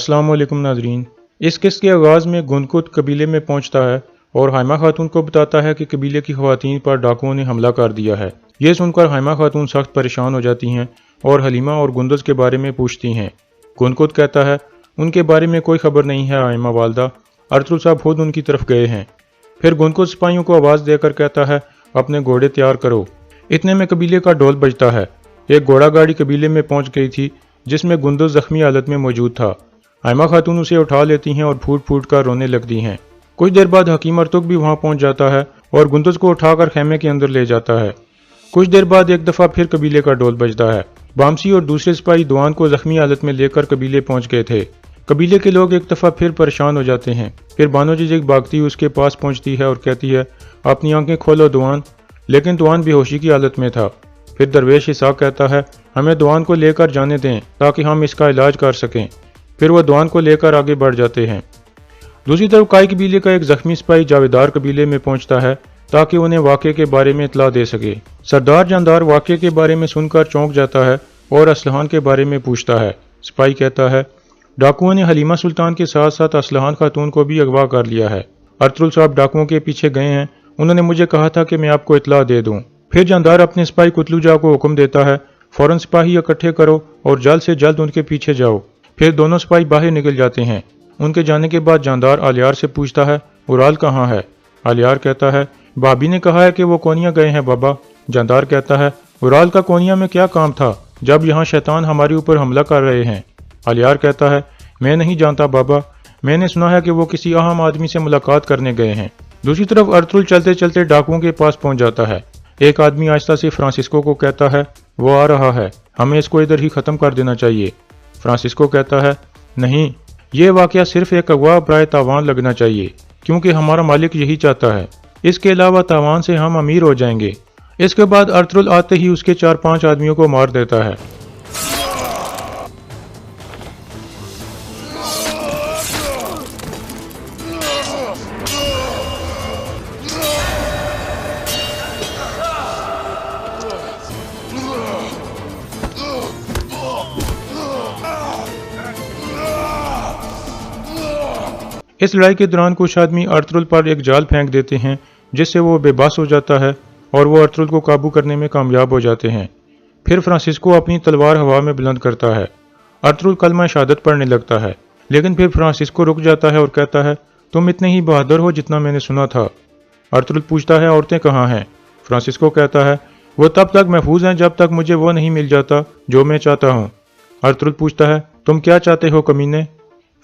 अस्सलाम वालेकुम नाजरीन। इस किस्त के आगाज़ में गुंदकुत कबीले में पहुंचता है और हाइमा खातून को बताता है कि कबीले की ख़वातीन पर डाकुओं ने हमला कर दिया है। ये सुनकर हाइमा खातून सख्त परेशान हो जाती हैं और हलीमा और गुंदज के बारे में पूछती हैं। गुंदकुत कहता है उनके बारे में कोई खबर नहीं है हाइमा वालदा, अर्तुल साहब खुद उनकी तरफ गए हैं। फिर गुंदकुत सिपाहियों को आवाज़ देकर कहता है अपने घोड़े तैयार करो। इतने में कबीले का ढोल बजता है। एक घोड़ा गाड़ी कबीले में पहुंच गई थी जिसमें गुंदज जख्मी हालत में मौजूद था। हाइमा खातून उसे उठा लेती हैं और फूट फूट कर रोने लगती हैं। कुछ देर बाद हकीम अर्तुग भी वहां पहुंच जाता है और गुंदज को उठाकर खेमे के अंदर ले जाता है। कुछ देर बाद एक दफ़ा फिर कबीले का ढोल बजता है। बामसी और दूसरे सिपाही दुआन को जख्मी हालत में लेकर कबीले पहुंच गए थे। कबीले के लोग एक दफ़ा फिर परेशान हो जाते हैं। फिर बानो जिजिक भागती हुई उसके पास पहुंचती है और कहती है अपनी आंखें खोलो दुआन। लेकिन दुआन बेहोशी की हालत में था। फिर दरवेश इसाक कहता है हमें दुआन को लेकर जाने दें ताकि हम इसका इलाज कर सकें। फिर वह दुआन को लेकर आगे बढ़ जाते हैं। दूसरी तरफ काई कबीले का एक जख्मी सिपाही जावेदार कबीले में पहुंचता है ताकि उन्हें वाक़े के बारे में इतला दे सके। सरदार जानदार वाक़े के बारे में सुनकर चौंक जाता है और असलहान के बारे में पूछता है। सिपाही कहता है डाकुओं ने हलीमा सुल्तान के साथ साथ असलहान खातून को भी अगवा कर लिया है। अर्तुल साहब डाकुओं के पीछे गए हैं। उन्होंने मुझे कहा था कि मैं आपको इतला दे दूं। फिर जानदार अपने सिपाही कुतलूजा को हुक्म देता है फौरन सिपाही इकट्ठे करो और जल्द से जल्द उनके पीछे जाओ। फिर दोनों सिपाही बाहर निकल जाते हैं। उनके जाने के बाद जानदार आलियार से पूछता है उराल कहाँ है। आलियार कहता है भाभी ने कहा है कि वो कोनिया गए हैं बाबा। जानदार कहता है उराल का कोनिया में क्या काम था जब यहाँ शैतान हमारे ऊपर हमला कर रहे हैं। आलियार कहता है मैं नहीं जानता बाबा, मैंने सुना है कि वो किसी अहम आदमी से मुलाकात करने गए हैं। दूसरी तरफ अर्तुल चलते चलते डाकुओं के पास पहुंच जाता है। एक आदमी आहिस्ता से फ्रांसिस्को को कहता है वो आ रहा है, हमें इसको इधर ही ख़त्म कर देना चाहिए। फ्रांसिस्को कहता है नहीं, ये वाक़या सिर्फ एक अगवा बराए तावान लगना चाहिए क्योंकि हमारा मालिक यही चाहता है। इसके अलावा तावान से हम अमीर हो जाएंगे। इसके बाद अर्तुल आते ही उसके 4-5 आदमियों को मार देता है। इस लड़ाई के दौरान कुछ आदमी अर्तुल पर एक जाल फेंक देते हैं जिससे वो बेबस हो जाता है और वो अर्तुल को काबू करने में कामयाब हो जाते हैं। फिर फ्रांसिस्को अपनी तलवार हवा में बुलंद करता है। अर्तुल कलमा शहादत पढ़ने लगता है लेकिन फिर फ्रांसिस्को रुक जाता है और कहता है तुम इतने ही बहादुर हो जितना मैंने सुना था। अर्तुल पूछता है औरतें कहाँ हैं। फ्रांसिस्को कहता है वो तब तक महफूज हैं जब तक मुझे वो नहीं मिल जाता जो मैं चाहता हूँ। अर्तुल पूछता है तुम क्या चाहते हो कमीने।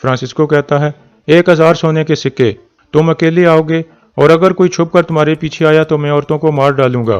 फ्रांसिस्को कहता है 1000 सोने के सिक्के। तुम अकेले आओगे और अगर कोई छुप कर तुम्हारे पीछे आया तो मैं औरतों को मार डालूंगा।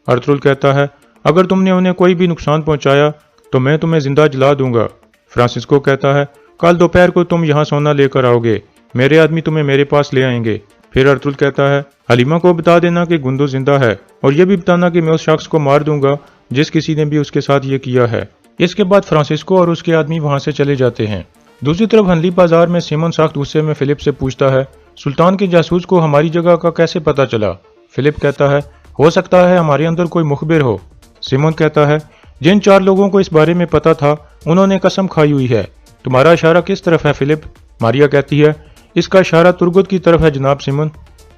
अर्तुल कहता है अगर तुमने उन्हें कोई भी नुकसान पहुंचाया तो मैं तुम्हें जिंदा जला दूंगा। फ्रांसिस्को कहता है कल दोपहर को तुम यहाँ सोना लेकर आओगे, मेरे आदमी तुम्हें मेरे पास ले आएंगे। फिर अर्तुल कहता है हलीमा को बता देना कि गुंदो जिंदा है और यह भी बताना कि मैं उस शख्स को मार दूंगा जिस किसी ने भी उसके साथ ये किया है। इसके बाद फ्रांसिस्को और उसके आदमी वहां से चले जाते हैं। दूसरी तरफ हनली बाजार में सिमोन सख्त गुस्से में फिलिप से पूछता है सुल्तान के जासूस को हमारी जगह का कैसे पता चला। फिलिप कहता है हो सकता है हमारे अंदर कोई मुखबिर हो। सिमोन कहता है जिन 4 लोगों को इस बारे में पता था उन्होंने कसम खाई हुई है। तुम्हारा इशारा किस तरफ है फिलिप। मारिया कहती है इसका इशारा तुर्गुत की तरफ है जनाब सिमोन।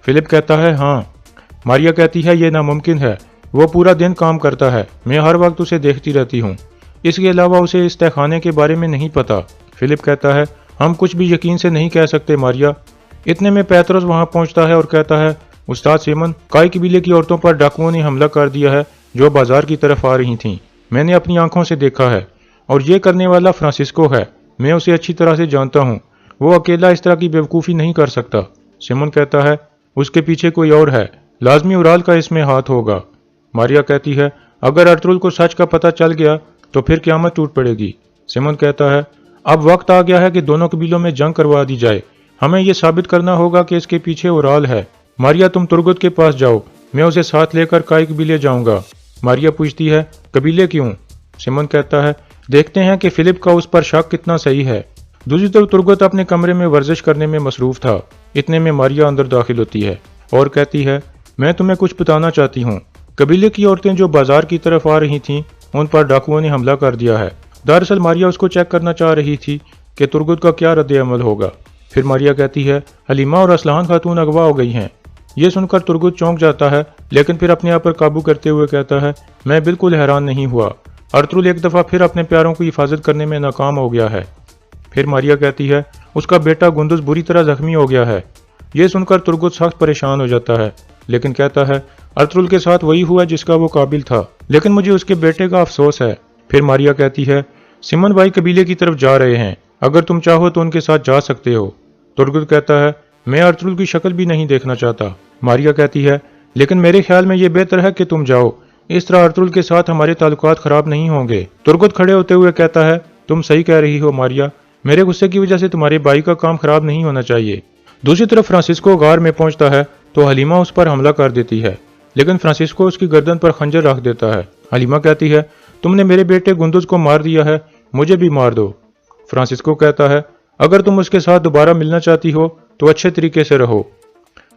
फिलिप कहता है हाँ। मारिया कहती है ये नामुमकिन है, वो पूरा दिन काम करता है, मैं हर वक्त उसे देखती रहती हूँ। इसके अलावा उसे इस तहखाने के बारे में नहीं पता। फिलिप कहता है हम कुछ भी यकीन से नहीं कह सकते मारिया। इतने में पैतरोस वहां पहुंचता है और कहता है उस्ताद सिमोन, काई कबीले की औरतों पर डाकुओं ने हमला कर दिया है जो बाजार की तरफ आ रही थीं। मैंने अपनी आंखों से देखा है और ये करने वाला फ्रांसिस्को है। मैं उसे अच्छी तरह से जानता हूँ, वो अकेला इस तरह की बेवकूफ़ी नहीं कर सकता। सिमोन कहता है उसके पीछे कोई और है, लाजमी उराल का इसमें हाथ होगा। मारिया कहती है अगर अर्तुल को सच का पता चल गया तो फिर क़यामत टूट पड़ेगी। सिमोन कहता है अब वक्त आ गया है कि दोनों कबीलों में जंग करवा दी जाए, हमें यह साबित करना होगा कि इसके पीछे उराल है। मारिया तुम तुर्गुत के पास जाओ, मैं उसे साथ लेकर काई कबीले जाऊंगा। मारिया पूछती है कबीले क्यों। सिमोन कहता है देखते हैं कि फिलिप का उस पर शक कितना सही है। दूसरी तरफ तुर्गुत अपने कमरे में वर्जिश करने में मसरूफ था। इतने में मारिया अंदर दाखिल होती है और कहती है मैं तुम्हें कुछ बताना चाहती हूँ। कबीले की औरतें जो बाजार की तरफ आ रही थीं उन पर डाकुओं ने हमला कर दिया है। दरअसल मारिया उसको चेक करना चाह रही थी کہ ترگت کا کیا رد عمل ہوگا۔ پھر ماریا کہتی ہے حلیمہ اور اسلحان خاتون اغوا ہو گئی ہیں۔ یہ سن کر ترگت چونک جاتا ہے، لیکن پھر اپنے آپ پر قابو کرتے ہوئے کہتا ہے میں بالکل حیران نہیں ہوا، ارطغرل ایک دفعہ پھر اپنے پیاروں کی حفاظت کرنے میں ناکام ہو گیا ہے۔ پھر ماریا کہتی ہے اس کا بیٹا گندز بری طرح زخمی ہو گیا ہے۔ یہ سن کر ترگت سخت پریشان ہو جاتا ہے، لیکن کہتا ہے ارطغرل کے ساتھ وہی ہوا جس کا وہ قابل تھا، لیکن مجھے اس کے بیٹے کا افسوس ہے۔ پھر ماریا کہتی ہے سمن بھائی قبیلے کی طرف جا رہے ہیں، اگر تم چاہو تو ان کے ساتھ جا سکتے ہو۔ ترگت کہتا ہے میں ارطغرل کی شکل بھی نہیں دیکھنا چاہتا۔ ماریا کہتی ہے لیکن میرے خیال میں یہ بہتر ہے کہ تم جاؤ، اس طرح ارطغرل کے ساتھ ہمارے تعلقات خراب نہیں ہوں گے۔ ترگت کھڑے ہوتے ہوئے کہتا ہے تم صحیح کہہ رہی ہو ماریا، میرے غصے کی وجہ سے تمہارے بھائی کا کام خراب نہیں ہونا چاہیے۔ دوسری طرف فرانسسکو غار میں پہنچتا ہے تو حلیمہ اس پر حملہ کر دیتی ہے، لیکن فرانسسکو اس کی گردن پر خنجر رکھ دیتا ہے۔ حلیمہ کہتی ہے تم نے میرے بیٹے گندز کو مار دیا ہے، مجھے بھی مار دو۔ فرانسسکو کہتا ہے اگر تم اس کے ساتھ دوبارہ ملنا چاہتی ہو تو اچھے طریقے سے رہو۔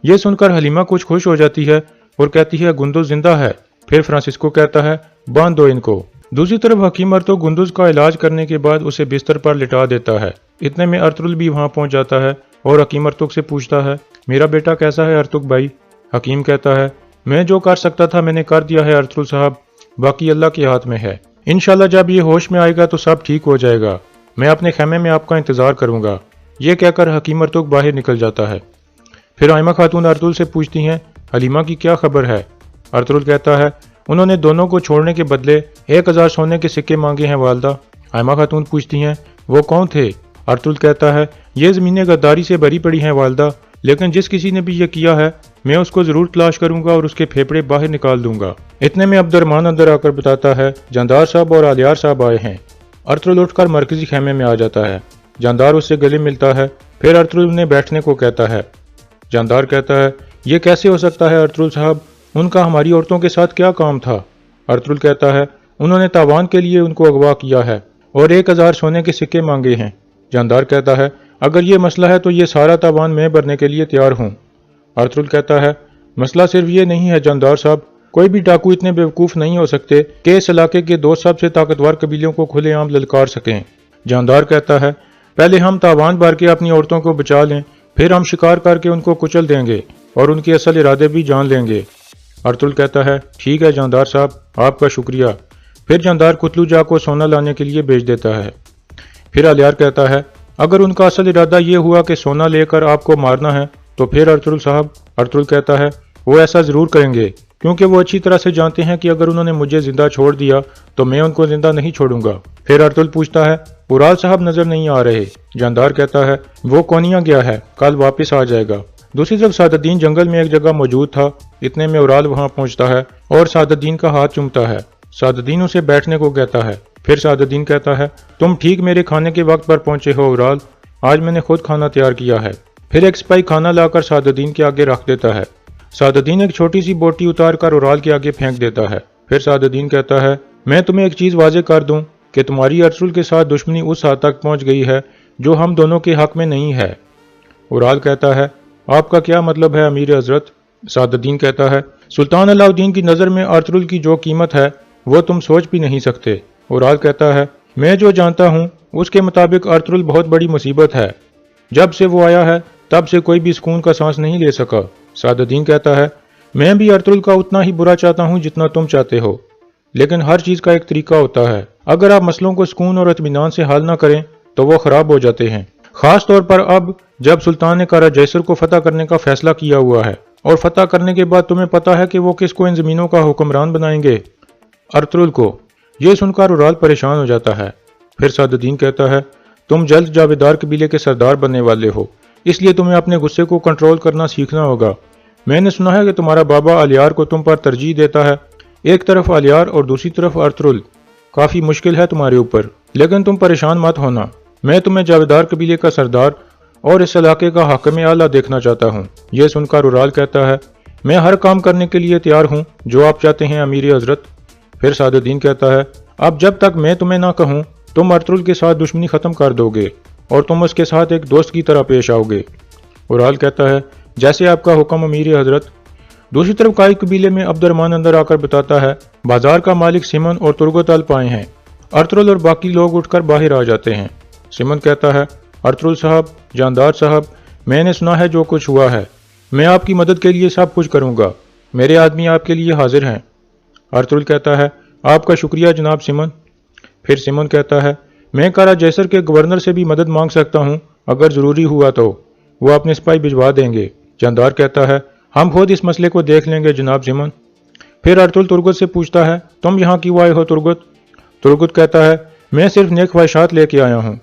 یہ سن کر حلیمہ کچھ خوش ہو جاتی ہے اور کہتی ہے گندز زندہ ہے۔ پھر فرانسسکو کہتا ہے باندھ دو ان کو۔ دوسری طرف حکیم ارطغرل گندز کا علاج کرنے کے بعد اسے بستر پر لٹا دیتا ہے۔ اتنے میں ارطغرل بھی وہاں پہنچ جاتا ہے اور حکیم ارطغرل سے پوچھتا ہے میرا بیٹا کیسا ہے ارطغرل بھائی؟ حکیم کہتا ہے میں جو کر سکتا تھا میں نے کر دیا ہے ارطغرل صاحب، باقی اللہ کے ہاتھ میں ہے۔ انشاءاللہ جب یہ ہوش میں آئے گا تو سب ٹھیک ہو جائے گا، میں اپنے خیمے میں آپ کا انتظار کروں گا۔ یہ کہہ کر حکیم ارطغرل باہر نکل جاتا ہے۔ پھر آئمہ خاتون ارطغرل سے پوچھتی ہیں حلیمہ کی کیا خبر ہے؟ ارطغرل کہتا ہے انہوں نے دونوں کو چھوڑنے کے بدلے 1000 سونے کے سکے مانگے ہیں والدہ۔ آئمہ خاتون پوچھتی ہیں وہ کون تھے؟ ارطغرل کہتا ہے یہ زمینیں غداری سے بھری پڑی ہیں والدہ، لیکن جس کسی نے بھی یہ کیا ہے میں اس کو ضرور تلاش کروں گا اور اس کے پھیپڑے باہر نکال دوں گا۔ اتنے میں عبد الرحمن اندر آ کر بتاتا ہے جاندار صاحب اور آلیار صاحب آئے ہیں۔ ارطغرل اٹھ کر مرکزی خیمے میں آ جاتا ہے۔ جاندار اس سے گلے ملتا ہے، پھر ارطغرل انہیں بیٹھنے کو کہتا ہے۔ جاندار کہتا ہے یہ کیسے ہو سکتا ہے ارطغرل صاحب، ان کا ہماری عورتوں کے ساتھ کیا کام تھا؟ ارطغرل کہتا ہے انہوں نے تاوان کے لیے ان کو اغوا کیا ہے اور 1000 سونے کے سکے مانگے ہیں۔ جاندار کہتا ہے اگر یہ مسئلہ ہے تو یہ سارا تاوان میں بھرنے کے لیے تیار ہوں۔ ارطغرل کہتا ہے مسئلہ صرف یہ نہیں ہے جاندار صاحب، کوئی بھی ڈاکو اتنے بیوقوف نہیں ہو سکتے کہ اس علاقے کے 2 سب سے طاقتور قبیلوں کو کھلے عام للکار سکیں۔ جاندار کہتا ہے پہلے ہم تاوان بھر کے اپنی عورتوں کو بچا لیں، پھر ہم شکار کر کے ان کو کچل دیں گے اور ان کے اصل ارادے بھی جان لیں گے۔ ارطغرل کہتا ہے ٹھیک ہے جاندار صاحب، آپ کا شکریہ۔ پھر جاندار کتلو جا کو سونا لانے کے لیے بھیج دیتا ہے۔ پھر آلیار کہتا ہے اگر ان کا اصل ارادہ یہ ہوا کہ سونا لے کر آپ کو مارنا ہے تو پھر ارطغرل صاحب، ارطغرل کہتا ہے وہ ایسا ضرور کریں گے کیونکہ وہ اچھی طرح سے جانتے ہیں کہ اگر انہوں نے مجھے زندہ چھوڑ دیا تو میں ان کو زندہ نہیں چھوڑوں گا۔ پھر ارطغرل پوچھتا ہے اورال صاحب نظر نہیں آ رہے؟ جاندار کہتا ہے وہ کونیا گیا ہے، کل واپس آ جائے گا۔ دوسری طرف سعد الدین جنگل میں ایک جگہ موجود تھا۔ اتنے میں اورال وہاں پہنچتا ہے اور سعد الدین کا ہاتھ چومتا ہے۔ سعد الدین اسے بیٹھنے کو کہتا ہے۔ پھر سعد الدین کہتا ہے تم ٹھیک میرے کھانے کے وقت پر پہنچے ہو اورال، آج میں نے خود کھانا تیار کیا ہے۔ پھر ایک سپاہی کھانا لا کر سعد الدین کے آگے رکھ دیتا ہے۔ سعد الدین ایک چھوٹی سی بوٹی اتار کر اورال کے آگے پھینک دیتا ہے۔ پھر سعد الدین کہتا ہے میں تمہیں ایک چیز واضح کر دوں کہ تمہاری ارطغرل کے ساتھ دشمنی اس حد تک پہنچ گئی ہے جو ہم دونوں کے حق میں نہیں ہے۔ اورال کہتا ہے آپ کا کیا مطلب ہے امیر حضرت؟ سعد الدین کہتا ہے سلطان علاء الدین کی نظر میں ارطغرل کی جو قیمت ہے وہ تم سوچ بھی نہیں سکتے۔ اورال کہتا ہے میں جو جانتا ہوں اس کے مطابق ارطغرل بہت بڑی مصیبت ہے، جب سے وہ آیا ہے تب سے کوئی بھی سکون کا سانس نہیں لے سکا۔ سعد الدین کہتا ہے میں بھی ارطغرل کا اتنا ہی برا چاہتا ہوں جتنا تم چاہتے ہو، لیکن ہر چیز کا ایک طریقہ ہوتا ہے، اگر آپ مسئلوں کو سکون اور اطمینان سے حل نہ کریں تو وہ خراب ہو جاتے ہیں، خاص طور پر اب جب سلطان نے کارا جیسر کو فتح کرنے کا فیصلہ کیا ہوا ہے اور فتح کرنے کے بعد تمہیں پتا ہے کہ وہ کس کو ان زمینوں کا حکمران بنائیں گے؟ ارطغرل کو۔ یہ سن کر اورال پریشان ہو جاتا ہے۔ پھر سعد الدین کہتا ہے تم جلد جاویدار قبیلے کے سردار بننے والے ہو، اس لیے تمہیں اپنے غصے کو کنٹرول کرنا سیکھنا ہوگا۔ میں نے سنا ہے کہ تمہارا بابا آلیار کو تم پر ترجیح دیتا ہے، ایک طرف آلیار اور دوسری طرف ارطغرل، کافی مشکل ہے تمہارے اوپر، لیکن تم پریشان مت ہونا، میں تمہیں جاویدار قبیلے کا سردار اور اس علاقے کا حاکم اعلیٰ دیکھنا چاہتا ہوں۔ یہ سن کر اورال کہتا ہے میں ہر کام کرنے کے لیے تیار ہوں جو آپ چاہتے ہیں امیر حضرت۔ پھر سعد الدین کہتا ہے اب جب تک میں تمہیں نہ کہوں تم ارطغرل کے ساتھ دشمنی ختم کر دو گے اور تم اس کے ساتھ ایک دوست کی طرح پیش آؤ گے۔ اورال کہتا ہے جیسے آپ کا حکم امیر حضرت۔ دوسری طرف کائی قبیلے میں عبد الرحمن اندر آ کر بتاتا ہے بازار کا مالک سمن اور ترگت الپ آئے ہیں۔ ارطغرل اور باقی لوگ اٹھ کر باہر آ جاتے ہیں۔ सिमन कहता है, अर्तुल साहब, जानदार साहब, मैंने सुना है जो कुछ हुआ है। मैं आपकी मदद के लिए सब कुछ करूंगा। मेरे आदमी आपके लिए हाजिर हैं। अर्तुल कहता है, आपका शुक्रिया जनाब सिमन। फिर सिमन कहता है, मैं कारा जैसर के गवर्नर से भी मदद मांग सकता हूँ, अगर ज़रूरी हुआ तो वो अपने सिपाही भिजवा देंगे। जानदार कहता है, हम खुद इस मसले को देख लेंगे जनाब सिमन। फिर अर्तुल तुर्गत से पूछता है, तुम यहाँ क्यों आए हो तुर्गत? तुर्गत कहता है, मैं सिर्फ नेक ख्वाहिशात लेके आया हूँ।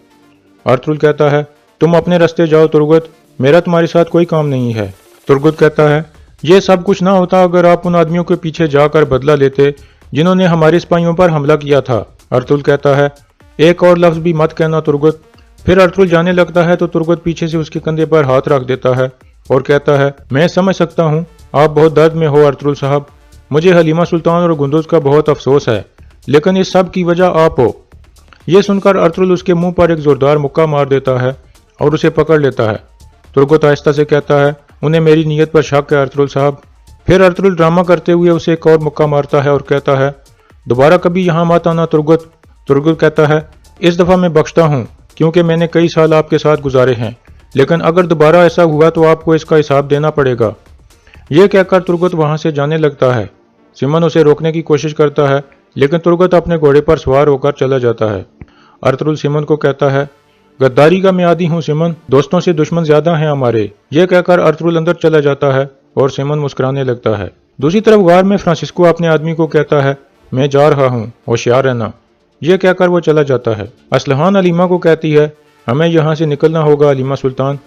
अर्तुल कहता है, तुम अपने रास्ते जाओ तुर्गत, मेरा तुम्हारे साथ कोई काम नहीं है। तुर्गत कहता है, ये सब कुछ ना होता अगर आप उन आदमियों के पीछे जाकर बदला लेते जिन्होंने हमारे सिपाहियों पर हमला किया था। अर्तुल कहता है, एक और लफ्ज़ भी मत कहना तुर्गत। फिर अर्तुल जाने लगता है तो तुर्गत पीछे से उसके कंधे पर हाथ रख देता है और कहता है, मैं समझ सकता हूँ आप बहुत दर्द में हो अर्तुल साहब। मुझे हलीमा सुल्तान और गुंदुज का बहुत अफसोस है, लेकिन इस सब की वजह आप हो। यह सुनकर अर्तुल उसके मुंह पर एक जोरदार मुक्का मार देता है और उसे पकड़ लेता है। तुर्गत आहिस्ता से कहता है, उन्हें मेरी नीयत पर शक है अर्तुल साहब। फिर अर्तुल ड्रामा करते हुए उसे एक और मुक्का मारता है और कहता है, दोबारा कभी यहाँ मत आना तुर्गत। तुर्गत कहता है, इस दफ़ा मैं बख्शता हूँ क्योंकि मैंने कई साल आपके साथ गुजारे हैं, लेकिन अगर दोबारा ऐसा हुआ तो आपको इसका हिसाब देना पड़ेगा। यह कहकर तुर्गत वहाँ से जाने लगता है। सिमन उसे रोकने की कोशिश करता है, लेकिन तुर्गत अपने घोड़े पर सवार होकर चला जाता है। अर्तुल सिमन को कहता है, गद्दारी का मैं आदी हूँ सिमन, दोस्तों से दुश्मन ज्यादा हैं हमारे। यह कहकर अर्तुल अंदर चला जाता है और सिमन मुस्कुराने लगता है। दूसरी तरफ गार में फ्रांसिस्को अपने आदमी को कहता है, मैं जा रहा हूँ, होशियार रहना। यह कहकर वो चला जाता है। असलहान हलीमा को कहती है, हमें यहाँ से निकलना होगा हलीमा सुल्तान।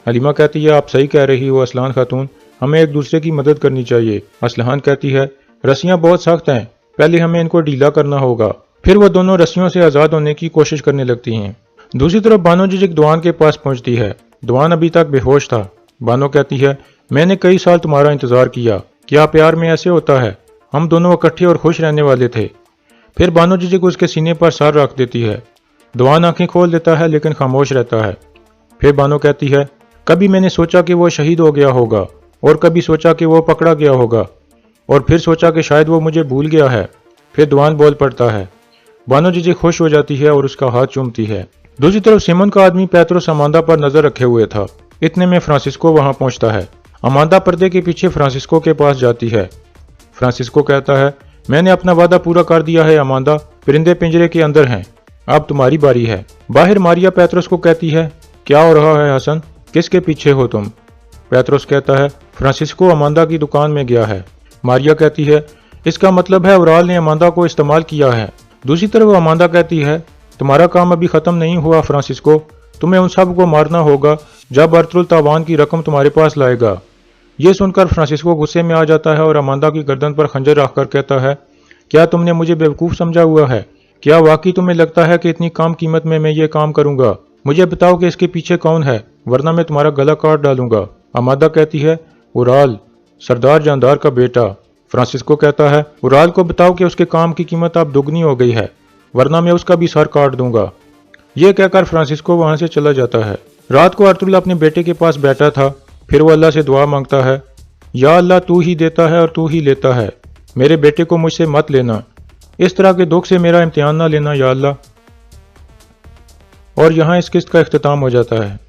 हलीमा कहती है, आप सही कह रही हो असलान खातून, हमें एक दूसरे की मदद करनी चाहिए। असलहान कहती है, रस्सियाँ बहुत सख्त हैं, पहले हमें इनको ढीला करना होगा। फिर वो दोनों रस्सियों से आज़ाद होने की कोशिश करने लगती हैं। दूसरी तरफ बानो जिजिक दुआन के पास पहुंचती है। दुआन अभी तक बेहोश था। बानो कहती है, मैंने कई साल तुम्हारा इंतजार किया, क्या प्यार में ऐसे होता है? हम दोनों इकट्ठे और खुश रहने वाले थे। फिर बानो जिजिक उसके सीने पर सर रख देती है। दुआन आंखें खोल देता है लेकिन खामोश रहता है। फिर बानो कहती है, कभी मैंने सोचा कि वो शहीद हो गया होगा, और कभी सोचा कि वो पकड़ा गया होगा, और फिर सोचा कि शायद वो मुझे भूल गया है। फिर दुआन बोल पड़ता है। बानो जिजिक खुश हो जाती है और उसका हाथ चूमती है। दूसरी तरफ सिमन का आदमी पेत्रोस अमांदा पर नजर रखे हुए था। इतने में फ्रांसिस्को वहां पहुंचता है। अमांदा पर्दे के पीछे फ्रांसिस्को के पास जाती है। फ्रांसिस्को कहता है, मैंने अपना वादा पूरा कर दिया है अमांदा, परिंदे पिंजरे के अंदर हैं, अब तुम्हारी बारी है। बाहर मारिया पेत्रोस को कहती है, क्या हो रहा है हसन, किसके पीछे हो तुम? पेत्रोस कहता है, फ्रांसिस्को अमांदा की दुकान में गया है। मारिया कहती है, इसका मतलब है उराल ने अमांदा को इस्तेमाल किया है। दूसरी तरफ अमांदा कहती है, तुम्हारा काम अभी खत्म नहीं हुआ फ्रांसिस्को, तुम्हें उन सब को मारना होगा जब अर्तुल तावान की रकम तुम्हारे पास लाएगा। ये सुनकर फ्रांसिस्को गुस्से में आ जाता है और अमांदा की गर्दन पर खंजर रखकर कहता है, क्या तुमने मुझे बेवकूफ़ समझा हुआ है? क्या वाकई तुम्हें लगता है कि इतनी कम कीमत में मैं ये काम करूंगा? मुझे बताओ कि इसके पीछे कौन है, वरना मैं तुम्हारा गला काट डालूंगा। अमांदा कहती है, उराल, सरदार जानदार का बेटा। फ्रांसिस्को कहता है, उराल को बताओ कि उसके काम की कीमत अब दुगनी हो गई है, वरना मैं उसका भी सर काट दूंगा। यह कहकर फ्रांसिस्को वहां से चला जाता है। रात को अर्तुल अपने बेटे के पास बैठा था। फिर वो अल्लाह से दुआ मांगता है, या अल्लाह तू ही देता है और तू ही लेता है, मेरे बेटे को मुझसे मत लेना, इस तरह के दुख से मेरा इम्तिहान ना लेना या अल्लाह। और यहाँ इस किस्त का इख्तिताम हो जाता है।